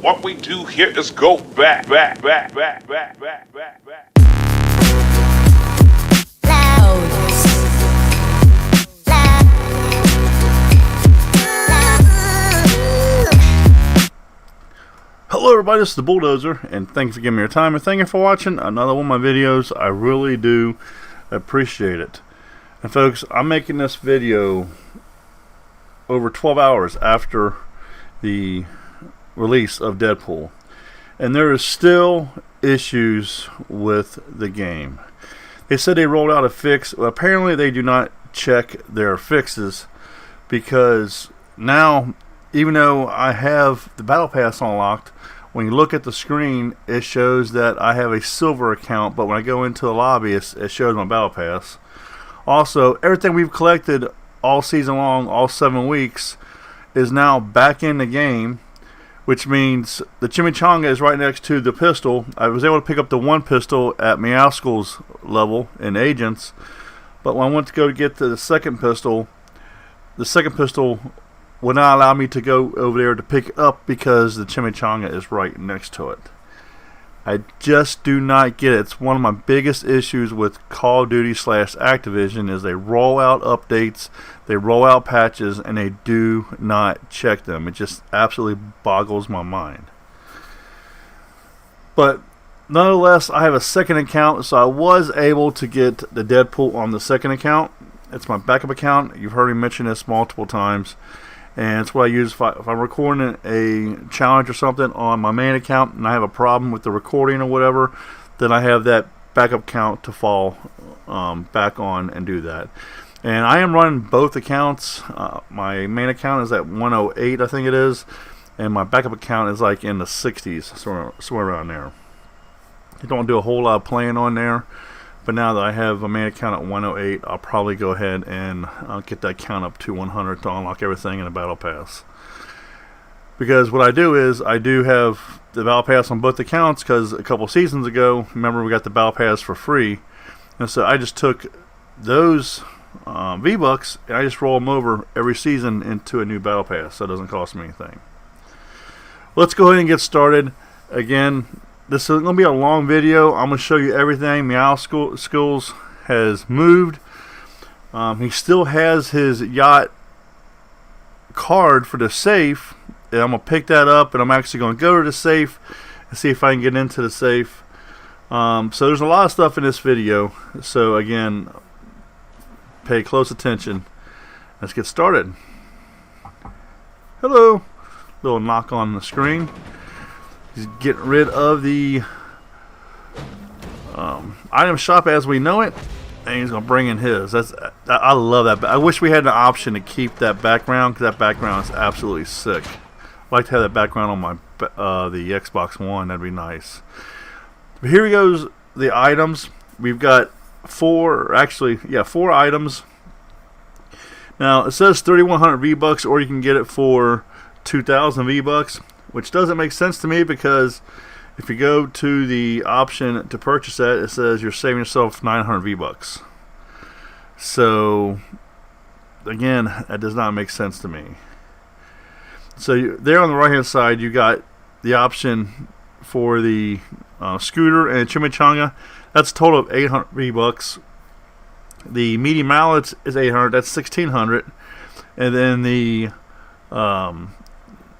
What we do here is go back. Hello everybody, this is the Bulldozer, and thanks for giving me your time, and thank you for watching another one of my videos. I really do appreciate it. And folks, I'm making this video over 12 hours after the release of Deadpool, and there is still issues with the game. They said they rolled out a fix. Well, apparently they do not check their fixes, because now, even though I have the Battle Pass unlocked, when you look at the screen, it shows that I have a silver account, but when I go into the lobby, it shows my Battle Pass. Also, everything we've collected all season long, all 7 weeks, is now back in the game, which means the chimichanga is right next to the pistol. I was able to pick up the one pistol at Meowskull's level in Agents, but when I went to go get to the second pistol will not allow me to go over there to pick it up because the chimichanga is right next to it. I just do not get it. It's one of my biggest issues with Call of Duty / Activision is they roll out updates, they roll out patches, and they do not check them. It just absolutely boggles my mind. But nonetheless, I have a second account, so I was able to get the Deadpool on the second account. It's my backup account. You've heard me mention this multiple times. And it's what I use if I'm recording a challenge or something on my main account and I have a problem with the recording or whatever, then I have that backup account to fall back on and do that. And I am running both accounts. My main account is at 108, I think it is, and my backup account is like in the 60s, somewhere around there. I don't do a whole lot of playing on there. But now that I have a main account at 108, I'll probably go ahead and get that count up to 100 to unlock everything in the Battle Pass. Because what I do is, I do have the Battle Pass on both accounts, because a couple seasons ago, remember we got the Battle Pass for free. And so I just took those V-Bucks, and I just roll them over every season into a new Battle Pass, so it doesn't cost me anything. Let's go ahead and get started. Again, this is going to be a long video. I'm going to show you everything. Meowskull has moved. He still has his Yacht card for the safe. And I'm going to pick that up, and I'm actually going to go to the safe and see if I can get into the safe. So there's a lot of stuff in this video. So again, pay close attention. Let's get started. Hello. Little knock on the screen. He's getting rid of the item shop as we know it, and he's going to bring in his. I love that. I wish we had an option to keep that background, because that background is absolutely sick. I'd like to have that background on my the Xbox One. That'd be nice. But here goes the items. We've got four items. Now it says 3,100 V-Bucks, or you can get it for 2,000 V-Bucks. Which doesn't make sense to me, because if you go to the option to purchase that, it says you're saving yourself 900 V-Bucks. So, again, that does not make sense to me. So there on the right hand side, you got the option for the scooter and chimichanga. That's a total of 800 V-Bucks. The medium mallets is 800. That's 1,600. And then the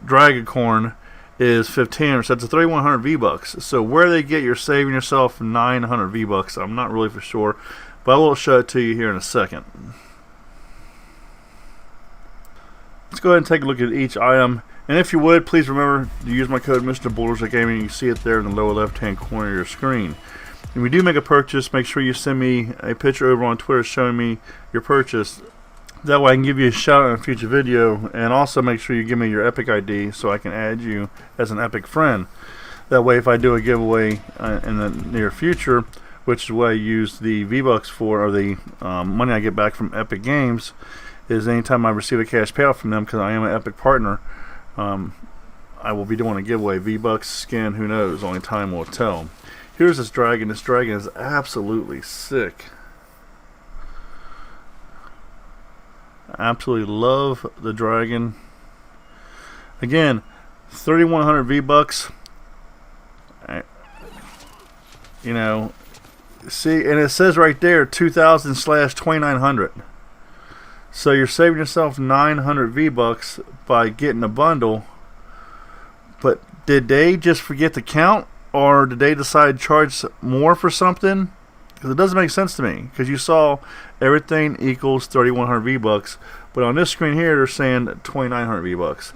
Dragacorn is 1,500, so that's a 3,100 V-Bucks. So where they get you're saving yourself 900 V-Bucks, I'm not really for sure, but I will show it to you here in a second. Let's go ahead and take a look at each item, and if you would, please remember to use my code MrBulldozeRGamN. You can see it there in the lower left hand corner of your screen. When we do make a purchase, make sure you send me a picture over on Twitter showing me your purchase. That way I can give you a shout out in a future video, and also make sure you give me your Epic ID so I can add you as an Epic friend. That way if I do a giveaway in the near future, which is what I use the V-Bucks for, or the money I get back from Epic Games, is anytime I receive a cash payout from them, because I am an Epic partner, I will be doing a giveaway. V-Bucks, skin, who knows, only time will tell. Here's this dragon. This dragon is absolutely sick. Absolutely love the dragon. Again, 3,100 V-Bucks. You know, see, and it says right there 2,000/2,900. So you're saving yourself 900 V-Bucks by getting a bundle. But did they just forget to count, or did they decide to charge more for something? Because it doesn't make sense to me. Because you saw everything equals 3,100 V-Bucks, but on this screen here they're saying 2,900 V-Bucks.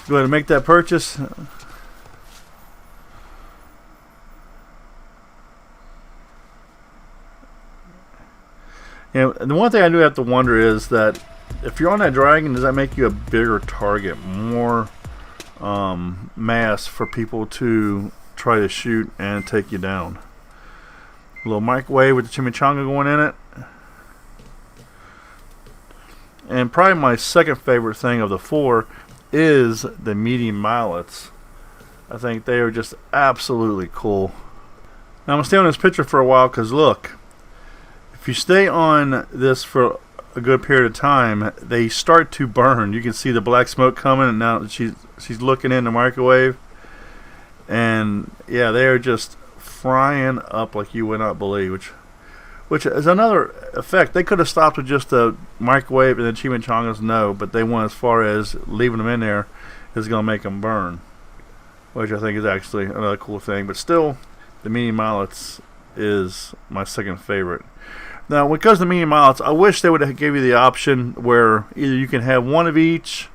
Go ahead and make that purchase. And the one thing I do have to wonder is that if you're on that dragon, does that make you a bigger target, more mass for people to try to shoot and take you down? A little microwave with the chimichanga going in it. And probably my second favorite thing of the 4 is the meaty mallets. I think they are just absolutely cool. Now I'm going to stay on this picture for a while because look, if you stay on this for a good period of time, they start to burn. You can see the black smoke coming, and now she's looking in the microwave, and yeah, they are just frying up like you would not believe, which is another effect. They could have stopped with just the microwave and the chimichangas, no, but they went as far as leaving them in there is going to make them burn, which I think is actually another cool thing. But still, the meaty mallets is my second favorite. Now, when it comes to meaty mallets, I wish they would have gave you the option where either you can have one of each,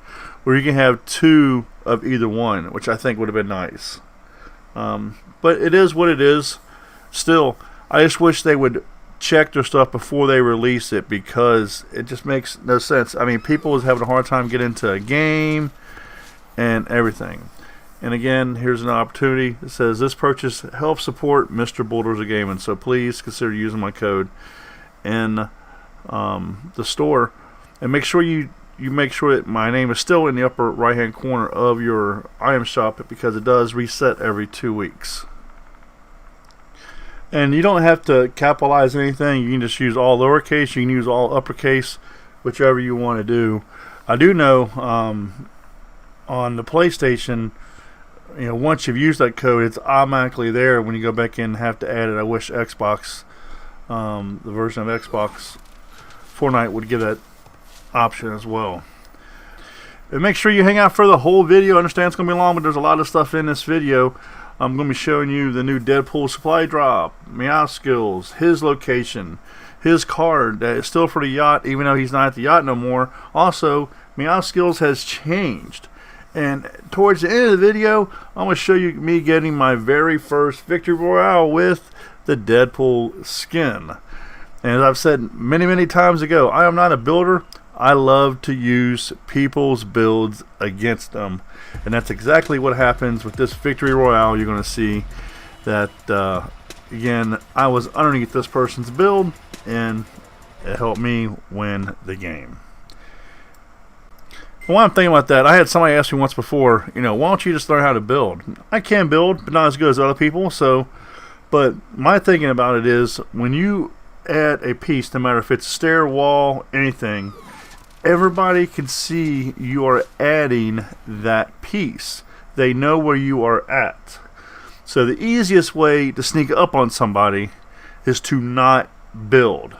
or you can have 2 of either one, which I think would have been nice. But it is what it is. Still, I just wish they would check their stuff before they release it, because it just makes no sense. I mean, people is having a hard time getting into a game and everything. And again, here's an opportunity. It says this purchase helps support MrBulldozeRGamN, so please consider using my code in the store, and make sure you make sure that my name is still in the upper right hand corner of your item shop, because it does reset every 2 weeks. And you don't have to capitalize anything. You can just use all lowercase, you can use all uppercase, whichever you want to do. I do know on the PlayStation, you know, once you've used that code, it's automatically there. When you go back in and have to add it, I wish Xbox, the version of Xbox Fortnite, would give that option as well. And make sure you hang out for the whole video. I understand it's going to be long, but there's a lot of stuff in this video. I'm going to be showing you the new Deadpool supply drop, Yacht Skills, his location, his card that is still for the Yacht, even though he's not at the Yacht no more. Also, Yacht Skills has changed. And towards the end of the video, I'm going to show you me getting my very first Victory Royale with the Deadpool Skin. And as I've said many times ago, I am not a builder. I love to use people's builds against them. And that's exactly what happens with this Victory Royale. You're going to see that, again, I was underneath this person's build, and it helped me win the game. While I'm thinking about that, I had somebody ask me once before, you know, why don't you just learn how to build? I can build, but not as good as other people. So, but my thinking about it is, when you add a piece, no matter if it's stair, wall, anything, everybody can see you are adding that piece. They know where you are at. So the easiest way to sneak up on somebody is to not build.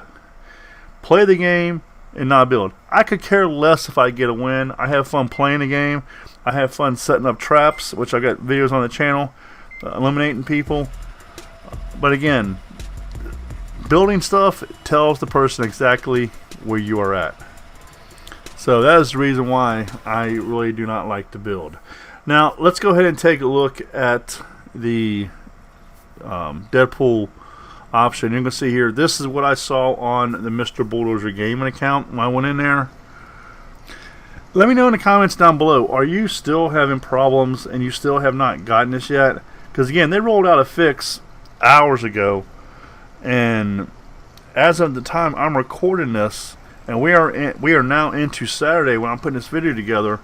Play the game and not build. I could care less if I get a win. I have fun playing the game. I have fun setting up traps, which I got videos on the channel, eliminating people. But again, building stuff tells the person exactly where you are at. So that is the reason why I really do not like to build. Now let's go ahead and take a look at the Deadpool option. You can see here, this is what I saw on the MrBulldozeRGamN account when I went in there. Let me know in the comments down below, are you still having problems and you still have not gotten this yet? Because again, they rolled out a fix hours ago, and as of the time I'm recording this, and we are now into Saturday when I'm putting this video together,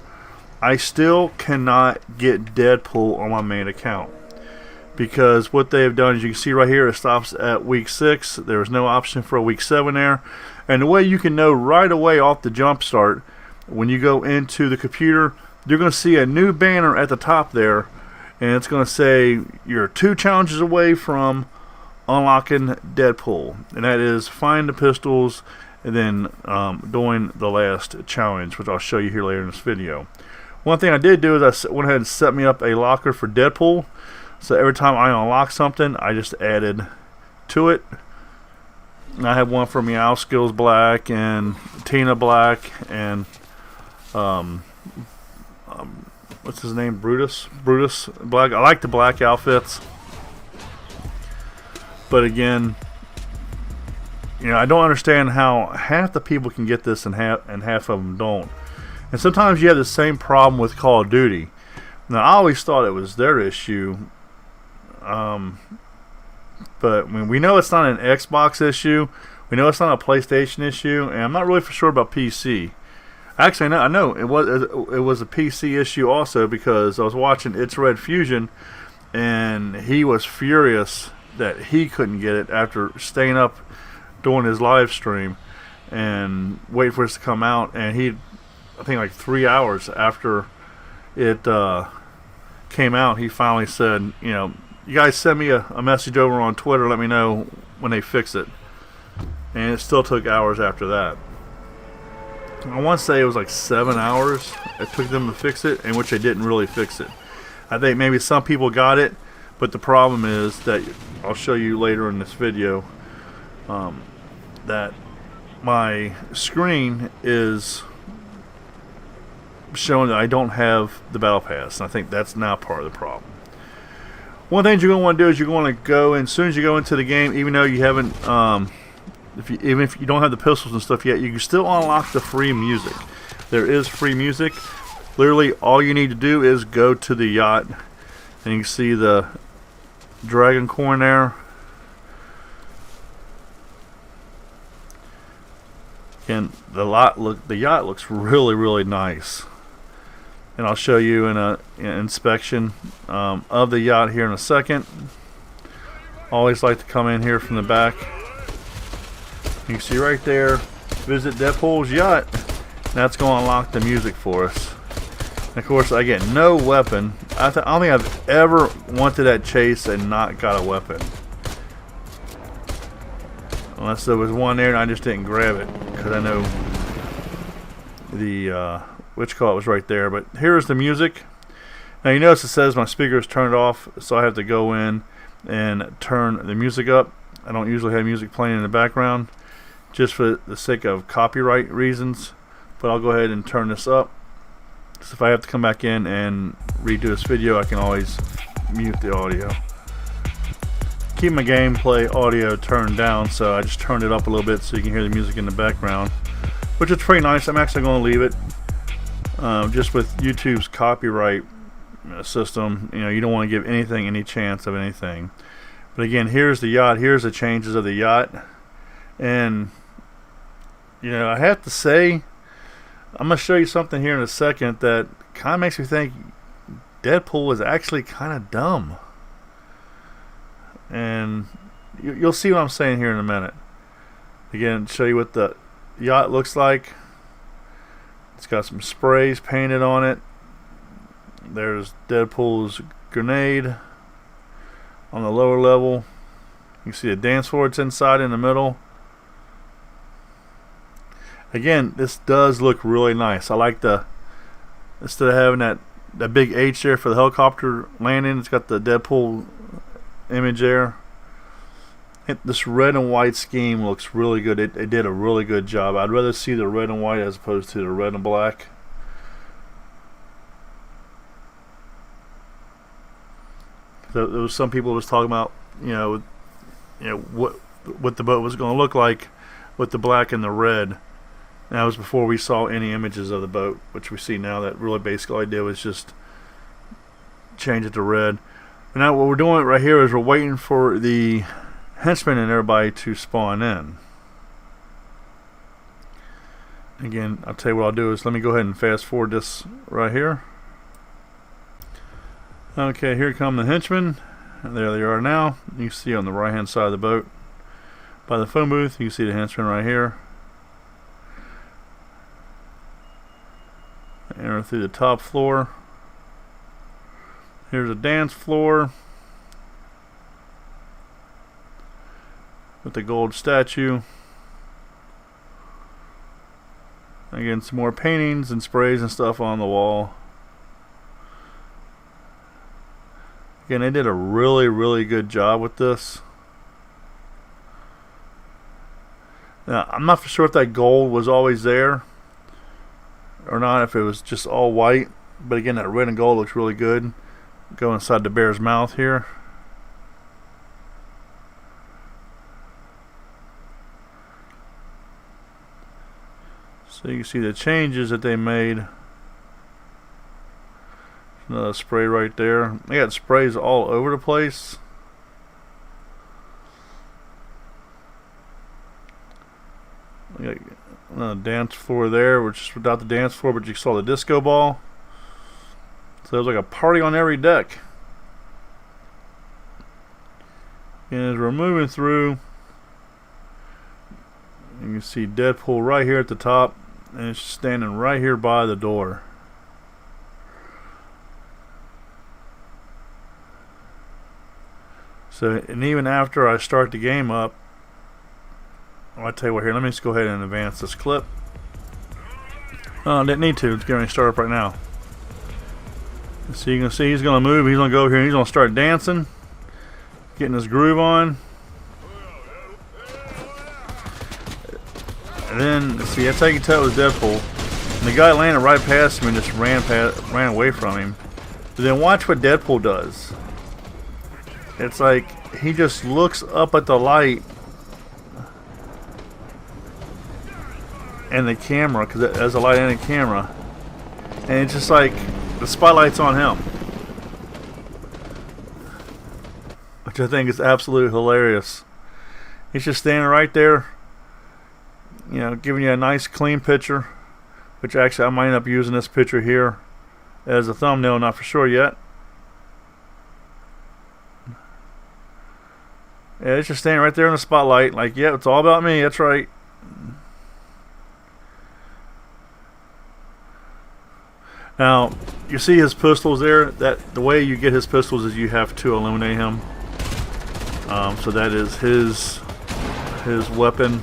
I still cannot get Deadpool on my main account. Because what they have done, as you can see right here, it stops at week 6. There is no option for a week 7 there. And the way you can know right away off the jump start, when you go into the computer, you're going to see a new banner at the top there, and it's going to say you're 2 challenges away from unlocking Deadpool, and that is find the pistols and then doing the last challenge, which I'll show you here later in this video. One thing I did do is I went ahead and set me up a locker for Deadpool, so every time I unlock something I just added to it. And I have one for Meow Skills Black and Tina Black and what's his name, Brutus Black. I like the black outfits, but again, you know, I don't understand how half the people can get this and half of them don't. And sometimes you have the same problem with Call of Duty. Now, I always thought it was their issue, but I mean, we know it's not an Xbox issue. We know it's not a PlayStation issue, and I'm not really for sure about PC. Actually, I know it was a PC issue also, because I was watching It's Red Fusion, and he was furious that he couldn't get it after staying up doing his live stream and waiting for it to come out, and I think like 3 hours after it came out, he finally said, you know, you guys send me a message over on Twitter, let me know when they fix it. And it still took hours after that. I want to say it was like 7 hours it took them to fix it, in which they didn't really fix it. I think maybe some people got it, but the problem is that, I'll show you later in this video, that my screen is showing that I don't have the battle pass, and I think that's now part of the problem. One thing you're going to want to do is you're going to go, and as soon as you go into the game, even though you haven't even if you don't have the pistols and stuff yet, you can still unlock the free music. There is free music. Literally all you need to do is go to the yacht, and you can see the dragon coin there. And the yacht looks really nice, and I'll show you in an inspection of the yacht here in a second. Always like to come in here from the back. You can see right there, visit Deadpool's yacht. That's going to unlock the music for us. And of course, I get no weapon. I don't think I've ever wanted that chase and not got a weapon. Unless there was one there and I just didn't grab it, because I know the which call it was right there. But here's the music. Now you notice it says my speaker is turned off, so I have to go in and turn the music up. I don't usually have music playing in the background, just for the sake of copyright reasons, but I'll go ahead and turn this up. So if I have to come back in and redo this video, I can always mute the audio. Keep my gameplay audio turned down, so I just turned it up a little bit so you can hear the music in the background, which is pretty nice. I'm actually going to leave it. Just with YouTube's copyright system, you know, you don't want to give anything any chance of anything. But again, here's the yacht. Here's the changes of the yacht. And, you know, I have to say, I'm going to show you something here in a second that kind of makes me think Deadpool is actually kind of dumb. And you'll see what I'm saying here in a minute. Again, show you what the yacht looks like. It's got some sprays painted on it. There's Deadpool's grenade on the lower level. You can see the dance floor it's inside in the middle. Again, this does look really nice. I like the, instead of having that big H there for the helicopter landing, it's got the Deadpool image there. This red and white scheme looks really good. It did a really good job. I'd rather see the red and white as opposed to the red and black. So there was some people was talking about, you know what the boat was going to look like with the black and the red. And that was before we saw any images of the boat, which we see now. That really basically all I did was just change it to red. But now what we're doing right here is we're waiting for the henchmen and everybody to spawn in. Again, I'll tell you what I'll do is let me go ahead and fast forward this right here. Okay, here come the henchmen. And there they are now. You can see on the right hand side of the boat by the phone booth, you can see the henchmen right here. And Running through the top floor. Here's a dance floor with the gold statue. Again, some more paintings and sprays and stuff on the wall. Again, they did a really good job with this. Now, I'm not for sure if that gold was always there or not, if it was just all white. But again, that red and gold looks really good. Go inside the bear's mouth here. So you can see the changes that they made. Another spray right there. They got sprays all over the place. We got another dance floor there, which is without the dance floor, but you saw the disco ball. So there's like a party on every deck. And as we're moving through, you can see Deadpool right here at the top, and it's standing right here by the door. So, and even after I start the game up, I'll tell you what here, let me just go ahead and advance this clip. Oh, I didn't need to, it's getting ready to start up right now. So you can see he's going to move, he's going to go over here, and he's going to start dancing, getting his groove on. And then, see, that's how you can tell it was Deadpool. And the guy landed right past him and just ran away from him. But then watch what Deadpool does. It's like he just looks up at the light and the camera, because there's a light and a camera, and it's just like the spotlight's on him, which I think is absolutely hilarious. He's just standing right there, you know, giving you a nice clean picture, which actually I might end up using this picture here as a thumbnail, not for sure yet. Yeah, it's just standing right there in the spotlight, like, yeah, it's all about me, that's right. Now, you see his pistols there. That the way you get his pistols is you have to eliminate him. So that is his weapon.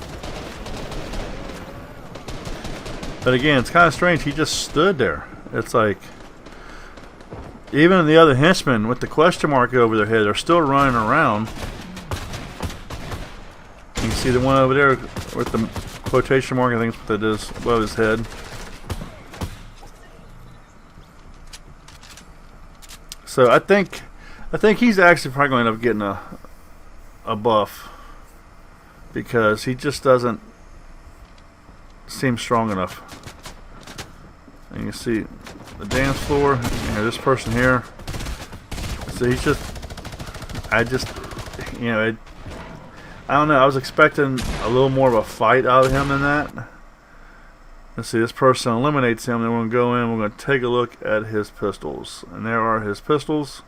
But again, it's kind of strange. He just stood there. It's like, even the other henchmen with the question mark over their head are still running around. You can see the one over there with the quotation mark, I think that's what that is, above his head. So I think he's actually probably going to end up getting a buff, because he just doesn't seem strong enough. And you see the dance floor, you know, this person here. So he's just, I don't know, I was expecting a little more of a fight out of him than that. Let's see, this person eliminates him, then we're going to go in, we're going to take a look at his pistols. And there are his pistols.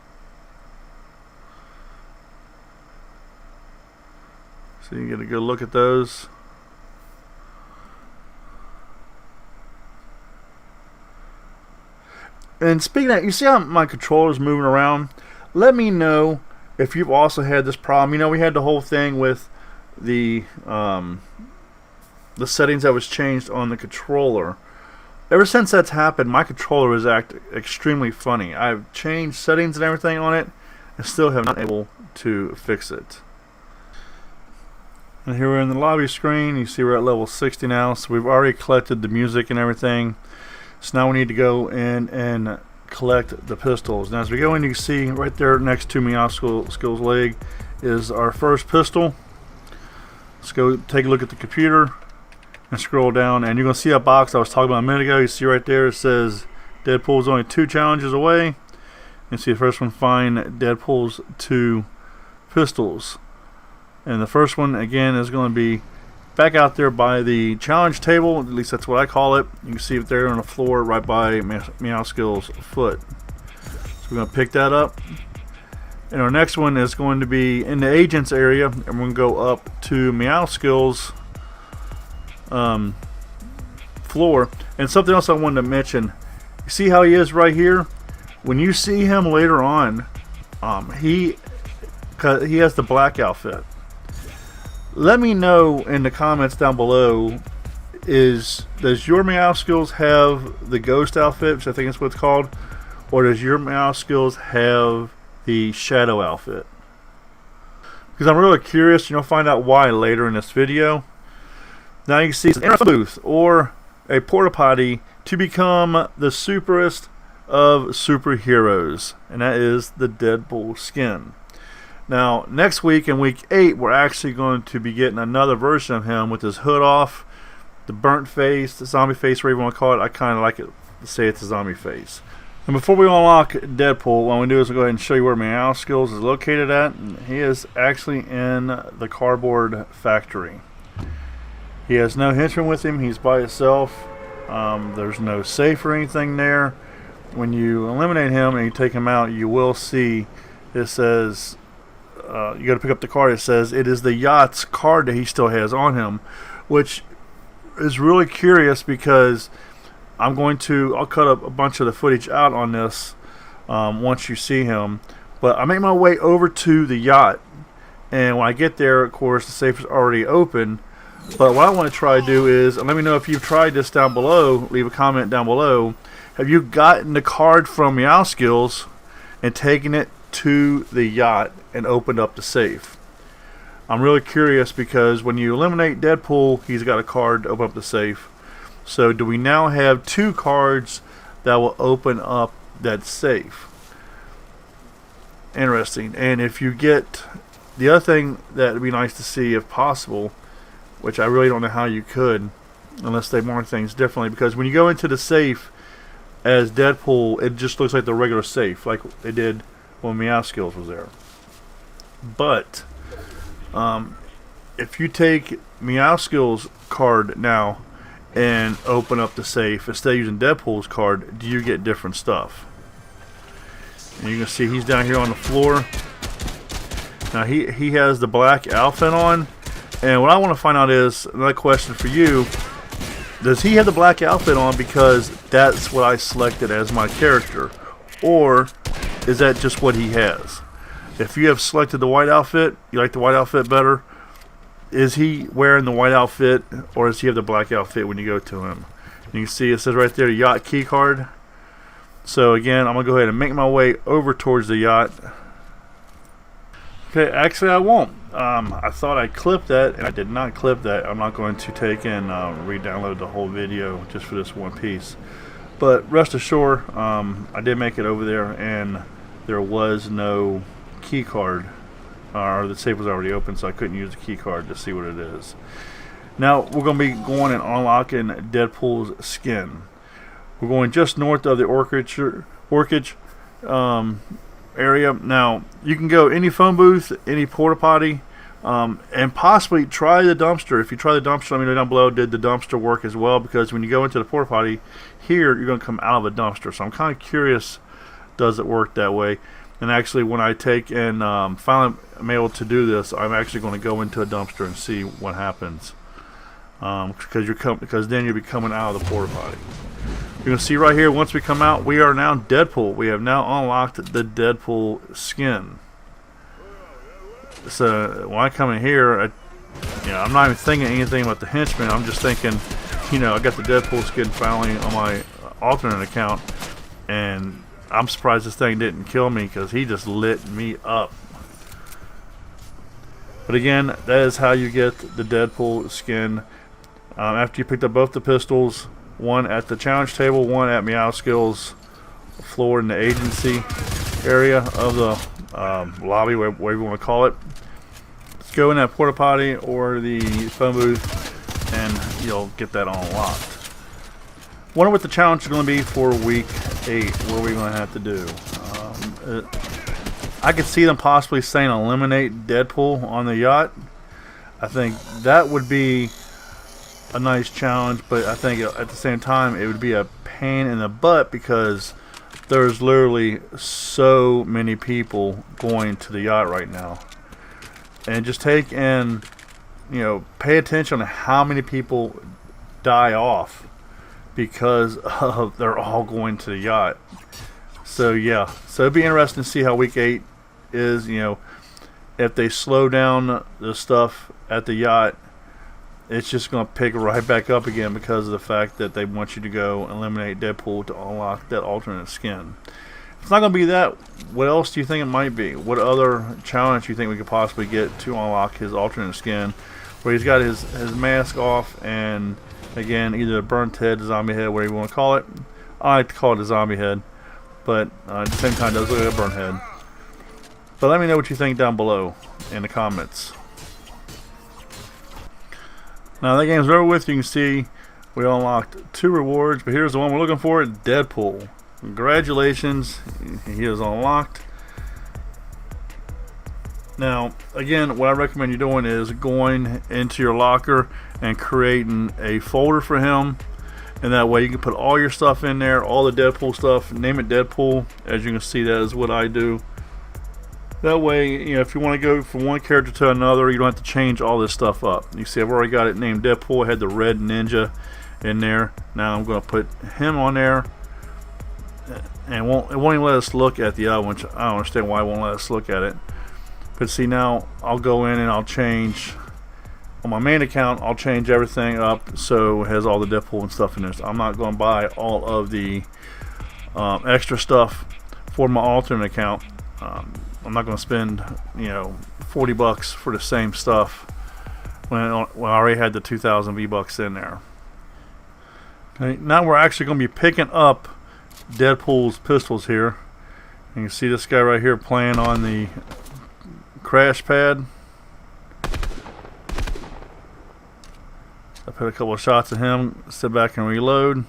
So you get a good look at those. And speaking of that, you see how my controller's moving around? Let me know if you've also had this problem. You know, we had the whole thing with the settings that was changed on the controller. Ever since that's happened, my controller has acted extremely funny. I've changed settings and everything on it, and still have not been able to fix it. And here we're in the lobby screen. You see we're at level 60 now, so we've already collected the music and everything. So now we need to go in and collect the pistols. Now as we go in, you can see right there next to Meow Skills leg is our first pistol. Let's go take a look at the computer and scroll down, and you're going to see a box I was talking about a minute ago. You see right there it says Deadpool's only 2 challenges away. You see the first one, find Deadpool's 2 pistols. And the first one again is going to be back out there by the challenge table, at least that's what I call it. You can see it there on the floor right by Meow Skills' foot. So we're going to pick that up. And our next one is going to be in the agents area, and we're going to go up to Meow Skills' floor. And something else I wanted to mention, you You see how he is right here? When you see him later on, he has the black outfit. Let me know in the comments down below, does your Meow Skills have the ghost outfit, which I think is what it's called, or does your Meow Skills have the shadow outfit? Because I'm really curious, and you'll find out why later in this video. Now you can see an booth or a porta potty to become the superest of superheroes, and that is the Deadpool Skin. Now next week in week 8, we're actually going to be getting another version of him with his hood off, the burnt face, the zombie face, whatever you want to call it. I kind of like it to say it's a zombie face. And before we unlock Deadpool, what I'm going to do is we'll go ahead and show you where Meow Skills is located at. And he is actually in the cardboard factory. He has no henchman with him. He's by himself. There's no safe or anything there. When you eliminate him and you take him out, you will see it says, you got to pick up the card. It says it is the Yacht's card that he still has on him, which is really curious because I'll cut up a bunch of the footage out on this once you see him. But I make my way over to the Yacht, and when I get there, of course, the safe is already open. But what I want to try to do is, and let me know if you've tried this down below, leave a comment down below. Have you gotten the card from Meow Skills and taken it to the Yacht and opened up the safe? I'm really curious because when you eliminate Deadpool, he's got a card to open up the safe. So do we now have 2 cards that will open up that safe? Interesting. And if you get the other thing that would be nice to see if possible, which I really don't know how you could unless they mark things differently, because when you go into the safe as Deadpool, it just looks like the regular safe like they did when Meow Skills was there. But if you take Meow Skills card now and open up the safe instead of using Deadpool's card, do you get different stuff? And you can see he's down here on the floor. Now he has the black outfit on, and what I want to find out is, another question for you, does he have the black outfit on because that's what I selected as my character, or is that just what he has? If you have selected the white outfit, you like the white outfit better, is he wearing the white outfit, or does he have the black outfit when you go to him? You can see it says right there, Yacht key card. So again, I'm going to go ahead and make my way over towards the Yacht. Okay, actually I won't. I thought I clipped that, and I did not clip that. I'm not going to take and re-download the whole video just for this one piece. But rest assured, I did make it over there, and there was no key card. Or the safe was already open, so I couldn't use the key card to see what it is. Now we're going to be going and unlocking Deadpool's Skin. We're going just north of the orchid area. Now you can go any phone booth, any porta potty, and possibly try the dumpster. If you try the dumpster, let me know down below, did the dumpster work as well? Because when you go into the porta potty here, you're going to come out of a dumpster. So I'm kind of curious, does it work that way? And actually, when I take and finally am able to do this, I'm actually going to go into a dumpster and see what happens. Because then you'll be coming out of the porta potty. You're going to see right here, once we come out, we are now Deadpool. We have now unlocked the Deadpool Skin. So when I come in here, I'm not even thinking anything about the henchman. I'm just thinking, I got the Deadpool Skin finally on my alternate account, and I'm surprised this thing didn't kill me because he just lit me up. But again, that is how you get the Deadpool Skin. After you picked up both the pistols, one at the challenge table, one at Meow Skills floor in the agency area of the lobby, whatever you want to call it. Let's go in that porta potty or the phone booth, and you'll get that unlocked. Wonder what the challenge is going to be for week 8. What are we going to have to do? I could see them possibly saying eliminate Deadpool on the Yacht. I think that would be a nice challenge, but I think at the same time it would be a pain in the butt because there's literally so many people going to the Yacht right now. And just take and pay attention to how many people die off because they're all going to the yacht. So yeah, so it'd be interesting to see how week 8 is. If they slow down the stuff at the yacht, it's just going to pick right back up again because of the fact that they want you to go eliminate Deadpool to unlock that alternate skin. It's not going to be that. What else do you think it might be? What other challenge do you think we could possibly get to unlock his alternate skin, where he's got his mask off and, again, either a burnt head, zombie head, whatever you want to call it. I like to call it a zombie head, but at the same time it does look like a burnt head. But let me know what you think down below in the comments. Now that game's over with. You can see we unlocked 2 rewards, but here's the one we're looking for: Deadpool. Congratulations, he is unlocked. Now, again, what I recommend you doing is going into your locker and creating a folder for him, and that way you can put all your stuff in there, all the Deadpool stuff, name it Deadpool. As you can see, that is what I do. That way, if you want to go from one character to another, you don't have to change all this stuff up. You see, I've already got it named Deadpool. I had the red ninja in there. Now I'm going to put him on there. And it won't even let us look at the other one, which I don't understand why it won't let us look at it. But see, now I'll go in and I'll change, on my main account, I'll change everything up so it has all the Deadpool and stuff in there. So I'm not going to buy all of the extra stuff for my alternate account. I'm not going to spend, $40 for the same stuff when I already had the 2,000 V-Bucks in there. Okay, now we're actually going to be picking up Deadpool's pistols here. You can see this guy right here playing on the crash pad. I put a couple of shots at him, sit back and reload.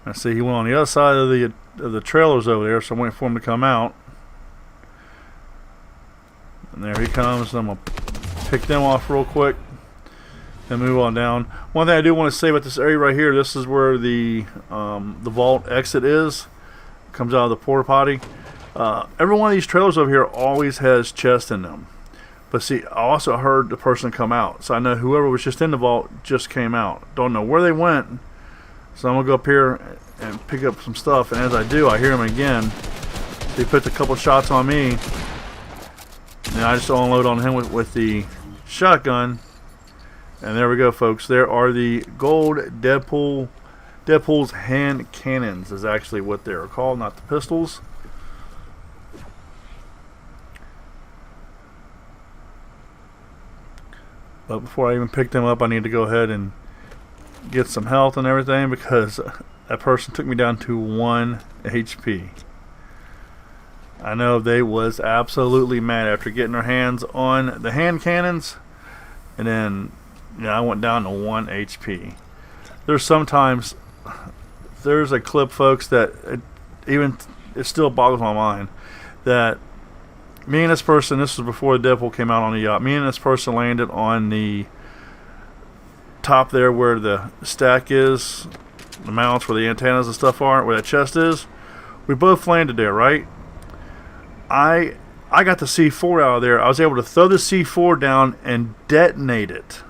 I see he went on the other side of the trailers over there, so I'm waiting for him to come out. And there he comes. I'm going to pick them off real quick and move on down. One thing I do want to say about this area right here, this is where the vault exit is. Comes out of the porta potty. Every one of these trailers over here always has chests in them. But see, I also heard the person come out, so I know whoever was just in the vault just came out. Don't know where they went, so I'm going to go up here and pick up some stuff, and as I do, I hear him again. He puts a couple shots on me, and I just unload on him with the shotgun. And there we go, folks. There are the gold Deadpool's hand cannons is actually what they're called, not the pistols. But before I even pick them up, I need to go ahead and get some health and everything, because that person took me down to 1 HP. I know they was absolutely mad after getting their hands on the hand cannons, and then I went down to 1 HP. There's sometimes, there's a clip, folks, that it still boggles my mind that me and this person, this was before the Deadpool came out on the yacht, me and this person landed on the top there where the stack is, the mounts where the antennas and stuff are, where that chest is. We both landed there, right? I got the C4 out of there. I was able to throw the C4 down and detonate it.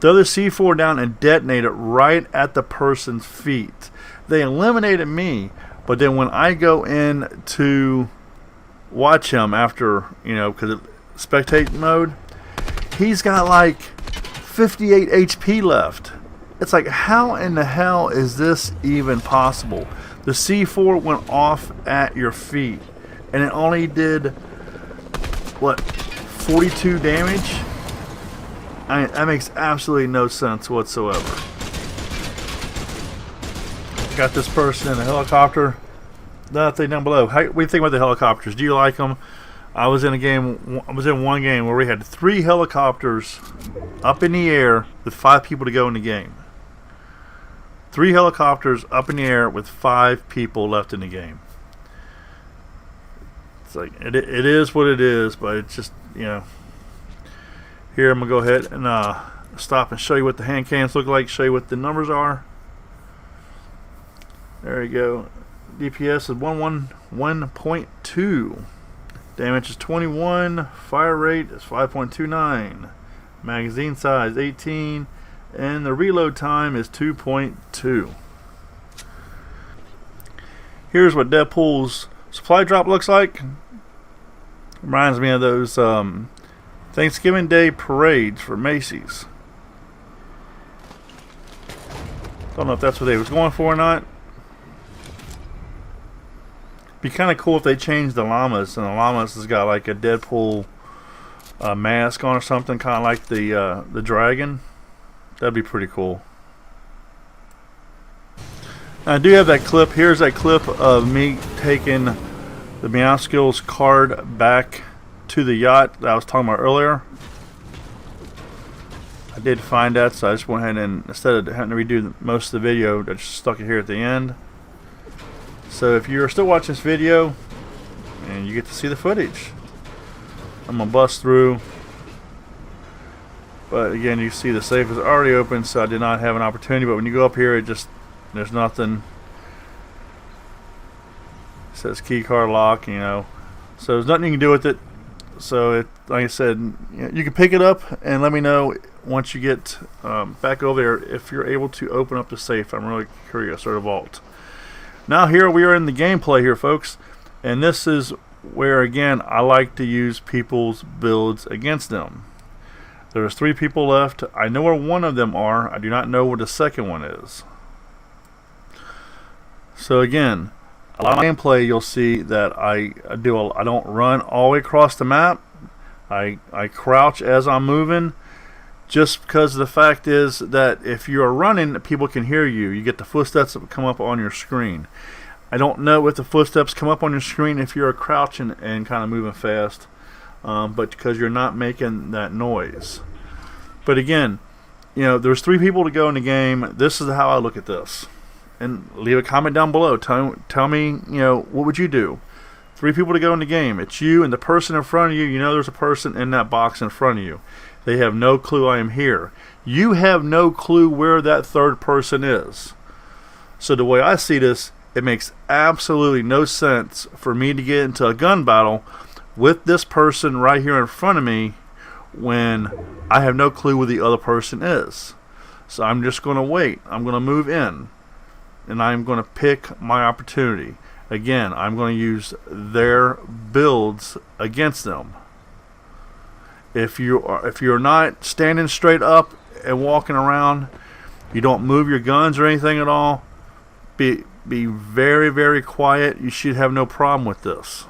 Throw the C4 down and detonate it right at the person's feet. They eliminated me, but then when I go in to watch him after, because spectate mode, he's got like 58 HP left. It's like, how in the hell is this even possible? The C4 went off at your feet, and it only did, what, 42 damage? That makes absolutely no sense whatsoever. Got this person in a helicopter. That thing down below. What do you think about the helicopters? Do you like them? I was in one game where we had 3 helicopters up in the air with 5 people to go in the game. 3 helicopters up in the air with 5 people left in the game. It's like, it is what it is, but it's just, Here, I'm going to go ahead and stop and show you what the hand cans look like, show you what the numbers are. There you go. DPS is 111.2. Damage is 21. Fire rate is 5.29. Magazine size 18. and the reload time is 2.2. Here's what Deadpool's supply drop looks like. Reminds me of those Thanksgiving Day parades for Macy's. Don't know if that's what they was going for or not. Be kind of cool if they changed the llamas, and the llamas has got like a Deadpool mask on or something, kind of like the dragon. That'd be pretty cool. I do have that clip. Here's that clip of me taking the Meow Skills card back to the yacht that I was talking about earlier. I did find that, so I just went ahead and, instead of having to redo most of the video, I just stuck it here at the end. So if you're still watching this video, and you get to see the footage, I'm going to bust through. But again, you see the safe is already open, so I did not have an opportunity. But when you go up here, it just, there's nothing. It says key card lock, you know. So there's nothing you can do with it. So it, like I said, you can pick it up and let me know once you get back over there if you're able to open up the safe. I'm really curious, or the vault. Now here we are in the gameplay here, folks, and this is where again I like to use people's builds against them. There's 3 people left. I know where one of them are. I do not know where the second one is. So again, a lot of gameplay you'll see that I don't run all the way across the map. I crouch as I'm moving, just because the fact is that if you're running, people can hear you. You get the footsteps that come up on your screen. I don't know if the footsteps come up on your screen if you're crouching and kind of moving fast, but because you're not making that noise. But again, you know, there's 3 people to go in the game. This is how I look at this. And leave a comment down below. Tell me, you know, what would you do? 3 people to go in the game. It's you and the person in front of you. You know there's a person in that box in front of you. They have no clue I am here. You have no clue where that third person is. So the way I see this, it makes absolutely no sense for me to get into a gun battle with this person right here in front of me when I have no clue where the other person is. So I'm just going to wait. I'm going to move in, and I'm going to pick my opportunity. Again, I'm going to use their builds against them. If you're not standing straight up and walking around, you don't move your guns or anything at all, be very, very quiet. You should have no problem with this.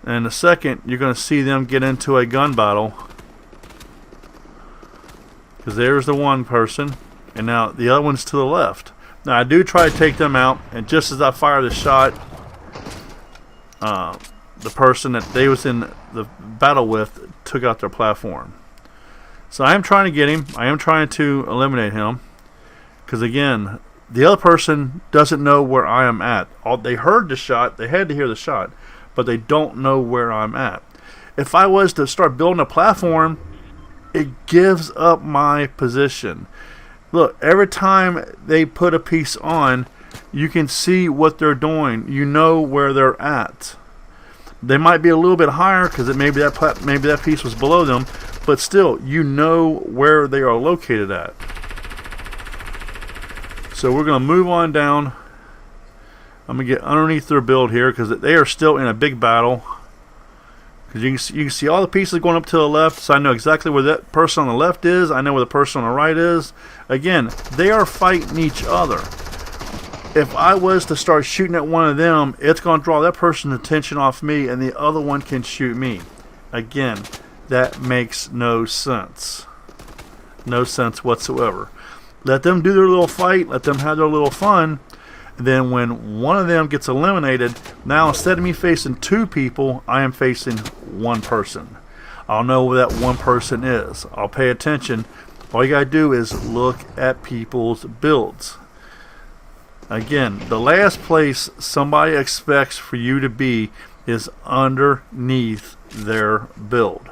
And in a second, you're going to see them get into a gun battle, because there's the one person, and now the other one's to the left. Now I do try to take them out, and just as I fire the shot, the person that they was in the battle with took out their platform. So I am trying to get him. I am trying to eliminate him, because again, the other person doesn't know where I am at. They heard the shot. They had to hear the shot, but they don't know where I'm at. If I was to start building a platform, it gives up my position. Look, every time they put a piece on, you can see what they're doing. You know where they're at. They might be a little bit higher because maybe that piece was below them, but still, you know where they are located at. So we're going to move on down. I'm going to get underneath their build here because they are still in a big battle. Because you can see all the pieces going up to the left, so I know exactly where that person on the left is. I know where the person on the right is. Again, they are fighting each other. If I was to start shooting at one of them, it's going to draw that person's attention off me, and the other one can shoot me. Again, that makes no sense. No sense whatsoever. Let them do their little fight. Let them have their little fun. Then when one of them gets eliminated, now instead of me facing 2 people, I am facing 1 person. I'll know where that 1 person is. I'll pay attention. All you gotta do is look at people's builds. Again, the last place somebody expects for you to be is underneath their build.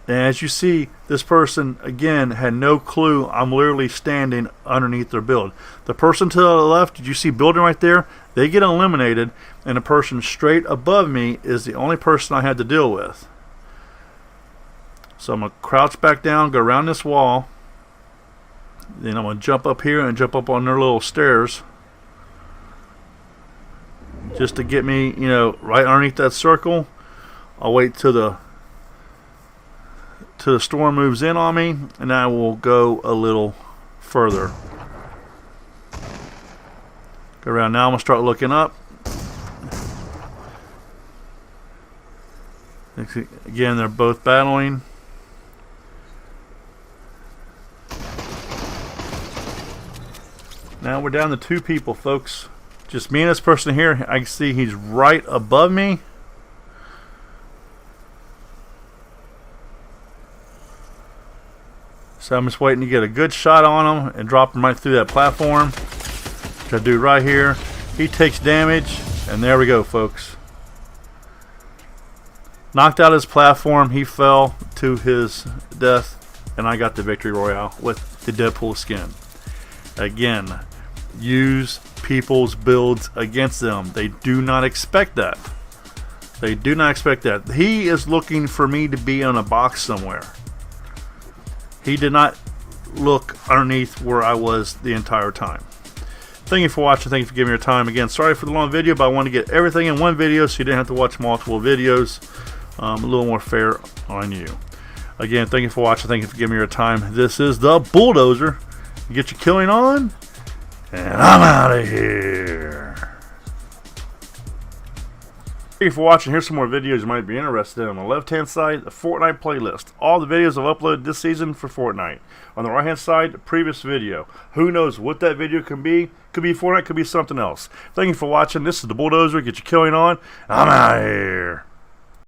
And as you see, this person, again, had no clue I'm literally standing underneath their build. The person to the left, did you see building right there? They get eliminated, and the person straight above me is the only person I had to deal with. So I'm going to crouch back down, go around this wall. Then I'm going to jump up here and jump up on their little stairs. Just to get me, you know, right underneath that circle. I'll wait till the storm moves in on me, and I will go a little further. Go around now. I'm going to start looking up. Again, they're both battling. Now we're down to 2 people, folks. Just me and this person here. I can see he's right above me. So I'm just waiting to get a good shot on him and drop him right through that platform. Which I do right here. He takes damage, and there we go, folks. Knocked out his platform. He fell to his death, and I got the victory royale with the Deadpool skin. Again, use people's builds against them. They do not expect that. They do not expect that. He is looking for me to be in a box somewhere. He did not look underneath where I was the entire time. Thank you for watching. Thank you for giving me your time. Again, sorry for the long video, but I wanted to get everything in one video so you didn't have to watch multiple videos. A little more fair on you. Again, thank you for watching. Thank you for giving me your time. This is the Bulldozer. You get your killing on, and I'm out of here. Thank you for watching. Here's some more videos you might be interested in. On the left-hand side, the Fortnite playlist. All the videos I've uploaded this season for Fortnite. On the right-hand side, the previous video. Who knows what that video can be? Could be Fortnite, could be something else. Thank you for watching. This is the Bulldozer. Get your killing on. I'm out of here.